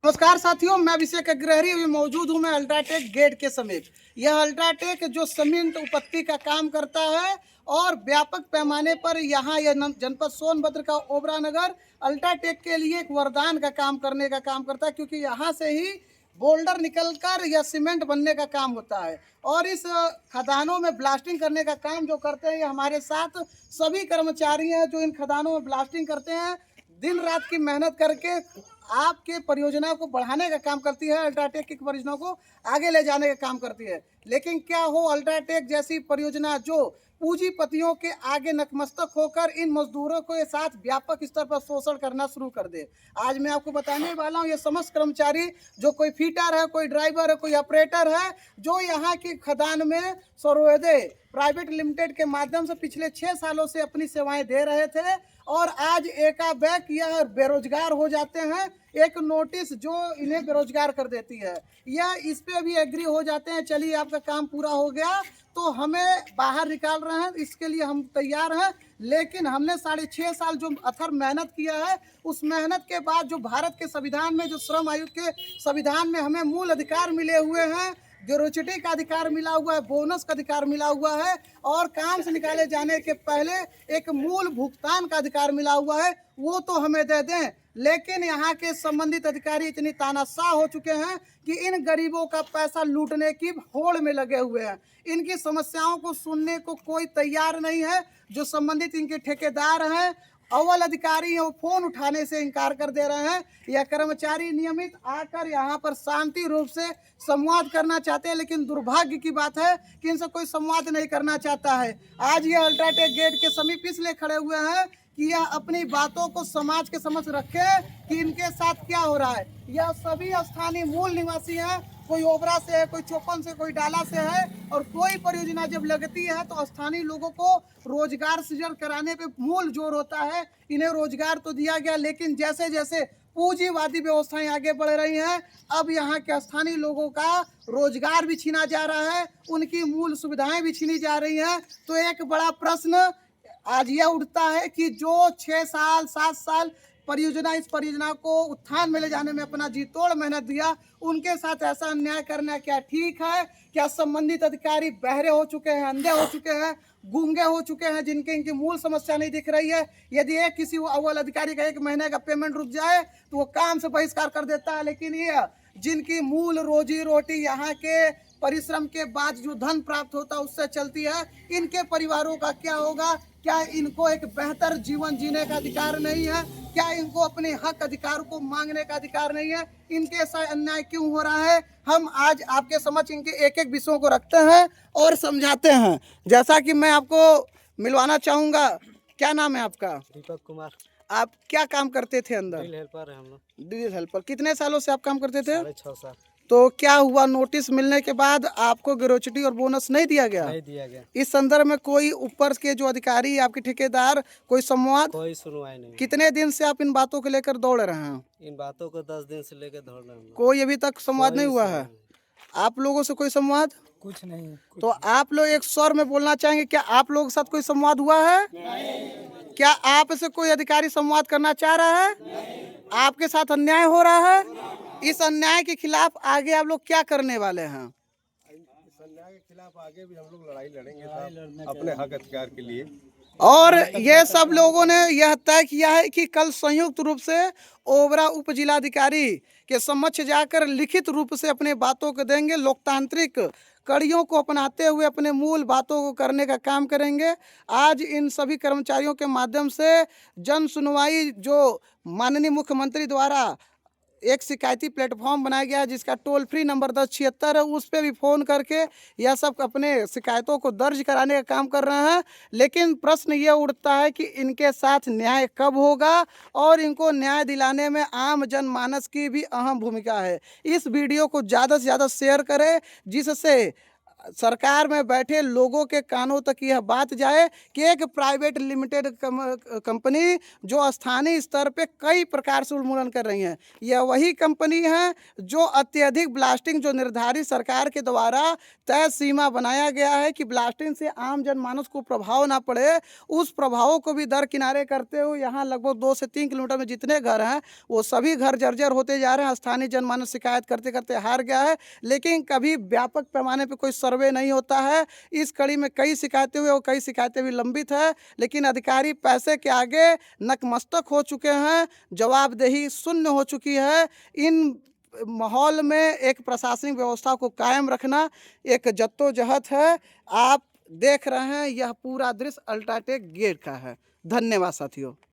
नमस्कार साथियों, मैं अभिषेक अग्रहरी अभी मौजूद हूँ मैं अल्ट्राटेक गेट के समीप। यह अल्ट्राटेक जो सीमेंट उपत्ति का काम करता है और व्यापक पैमाने पर यहाँ यह जनपद सोनभद्र का ओबरा नगर अल्ट्राटेक के लिए एक वरदान का काम करने का काम करता है, क्योंकि यहाँ से ही बोल्डर निकलकर यह सीमेंट बनने का काम होता है। और इस खदानों में ब्लास्टिंग करने का काम जो करते हैं, ये हमारे साथ सभी कर्मचारी हैं जो इन खदानों में ब्लास्टिंग करते हैं। दिन रात की मेहनत करके आपके परियोजना को बढ़ाने का काम करती है, अल्ट्राटेक की परियोजना को आगे ले जाने का काम करती है। लेकिन क्या हो, अल्ट्राटेक जैसी परियोजना जो पूंजीपतियों के आगे नतमस्तक होकर इन मजदूरों के साथ व्यापक स्तर पर शोषण करना शुरू कर दे। आज मैं आपको बताने वाला हूँ, ये समस्त कर्मचारी जो कोई फीटर है, कोई ड्राइवर है, कोई ऑपरेटर है, जो यहाँ की खदान में सर्वोदय प्राइवेट लिमिटेड के माध्यम से पिछले 6 सालों से अपनी सेवाएं दे रहे थे और आज एकाएक यह बेरोजगार हो जाते हैं। एक नोटिस जो इन्हें बेरोजगार कर देती है, यह इस पे भी एग्री हो जाते हैं, चलिए आपका काम पूरा हो गया तो हमें बाहर निकाल रहे हैं, इसके लिए हम तैयार हैं। लेकिन हमने 6.5 साल जो अथर मेहनत किया है, उस मेहनत के बाद जो भारत के संविधान में, जो श्रम आयोग के संविधान में हमें मूल अधिकार मिले हुए हैं, ग्रेच्युटी का अधिकार मिला हुआ है, बोनस का अधिकार मिला हुआ है और काम से निकाले जाने के पहले एक मूल भुगतान का अधिकार मिला हुआ है, वो तो हमें दे दें। लेकिन यहाँ के संबंधित अधिकारी इतनी तानाशाह हो चुके हैं कि इन गरीबों का पैसा लूटने की होड़ में लगे हुए हैं। इनकी समस्याओं को सुनने को कोई तैयार नहीं है। जो संबंधित इनके ठेकेदार हैं, अव्वल अधिकारी हैं, वो फोन उठाने से इनकार कर दे रहे हैं। यह कर्मचारी नियमित आकर यहाँ पर शांति रूप से संवाद करना चाहते हैं, लेकिन दुर्भाग्य की बात है कि इनसे कोई संवाद नहीं करना चाहता है। आज ये अल्ट्राटेक गेट के समीप इसलिए खड़े हुए हैं कि यह अपनी बातों को समाज के समक्ष रखे कि इनके साथ क्या हो रहा है। यह सभी स्थानीय मूल निवासी हैं, कोई ओबरा से है, कोई चौपन से, कोई डाला से है। और कोई परियोजना जब लगती है तो स्थानीय लोगों को रोजगार सृजन कराने पे मूल जोर होता है। इन्हें रोजगार तो दिया गया, लेकिन जैसे जैसे पूंजीवादी व्यवस्थाएं आगे बढ़ रही हैं, अब यहाँ के स्थानीय लोगों का रोजगार भी छीना जा रहा है, उनकी मूल सुविधाएं भी छीनी जा रही हैं। तो एक बड़ा प्रश्न आज यह उठता है कि जो 6 साल 7 साल इस परियोजना को उत्थान में ले जाने में अपना जी तोड़ मेहनत दिया, उनके साथ ऐसा अन्याय करना क्या ठीक है? क्या संबंधित अधिकारी बहरे हो चुके हैं, अंधे हो चुके हैं, गूंगे हो चुके हैं, जिनके इनकी मूल समस्या नहीं दिख रही है? यदि एक किसी अव्वल अधिकारी का 1 महीने का पेमेंट रुक जाए तो वो काम से बहिष्कार कर देता है, लेकिन ये जिनकी मूल रोजी रोटी यहाँ के परिश्रम के बाद जो धन प्राप्त होता है उससे चलती है, इनके परिवारों का क्या होगा? क्या इनको एक बेहतर जीवन जीने का अधिकार नहीं है? क्या इनको अपने हक अधिकार को मांगने का अधिकार नहीं है? इनके साथ अन्याय क्यों हो रहा है? हम आज आपके समक्ष इनके एक एक विषयों को रखते हैं और समझाते हैं। जैसा कि मैं आपको मिलवाना चाहूँगा, क्या नाम है आपका? दीपक कुमार। आप क्या काम करते थे अंदर? ड्रिल हेल्पर है हम लोग। Drill helper. कितने सालों से आप काम करते थे? 6.5 साल। तो क्या हुआ, नोटिस मिलने के बाद आपको ग्रेच्युटी और बोनस नहीं दिया गया? नहीं दिया गया। इस संदर्भ में कोई ऊपर के जो अधिकारी, आपके ठेकेदार, कोई संवाद? कोई सुनवाई नहीं। कितने दिन से आप इन बातों को लेकर दौड़ रहे हैं? इन बातों को 10 दिन से लेकर दौड़ रहे हैं। कोई अभी तक संवाद नहीं हुआ है? आप लोगों से कोई संवाद? कुछ नहीं। तो आप लोग एक स्वर में बोलना चाहेंगे, क्या आप लोगों के साथ कोई संवाद हुआ है? नहीं। क्या आप से कोई अधिकारी संवाद करना चाह रहा है? नहीं। आपके साथ अन्याय हो रहा है? इस अन्याय के खिलाफ आगे आप लोग क्या करने वाले हैं? इस अन्याय के खिलाफ आगे भी हम लोग लड़ाई लड़ेंगे अपने हक अधिकार के लिए। और ये सब लोगों ने यह तय किया है कि कल संयुक्त रूप से ओबरा उप जिलाधिकारी के समक्ष जाकर लिखित रूप से अपने बातों को देंगे। लोकतांत्रिक कड़ियों को अपनाते हुए अपने मूल बातों को करने का काम करेंगे। आज इन सभी कर्मचारियों के माध्यम से जन सुनवाई जो माननीय मुख्यमंत्री द्वारा एक शिकायती प्लेटफॉर्म बनाया गया है, जिसका टोल फ्री नंबर 1076 है, उस पर भी फ़ोन करके यह सब अपने शिकायतों को दर्ज कराने का काम कर रहे हैं। लेकिन प्रश्न ये उठता है कि इनके साथ न्याय कब होगा और इनको न्याय दिलाने में आम जनमानस की भी अहम भूमिका है। इस वीडियो को ज़्यादा से ज़्यादा शेयर करें, जिससे सरकार में बैठे लोगों के कानों तक यह बात जाए कि एक प्राइवेट लिमिटेड कंपनी जो स्थानीय स्तर पे कई प्रकार से उन्मूलन कर रही है, यह वही कंपनी है जो अत्यधिक ब्लास्टिंग, जो निर्धारित सरकार के द्वारा तय सीमा बनाया गया है कि ब्लास्टिंग से आम जनमानस को प्रभाव ना पड़े, उस प्रभावों को भी दरकिनारे करते हुए यहाँ लगभग 2 से 3 किलोमीटर में जितने घर हैं वो सभी घर जर्जर होते जा रहे हैं। स्थानीय जनमानस शिकायत करते करते हार गया है, लेकिन कभी व्यापक पैमाने पर कोई सर्वे नहीं होता है। इस कड़ी में कई शिकायतें हुई और कई शिकायतें भी लंबित है, लेकिन अधिकारी पैसे के आगे नतमस्तक हो चुके हैं, जवाबदेही शून्य हो चुकी है। इन माहौल में एक प्रशासनिक व्यवस्था को कायम रखना एक जद्दोजहद है। आप देख रहे हैं यह पूरा दृश्य अल्ट्राटेक गेट का है। धन्यवाद साथियों।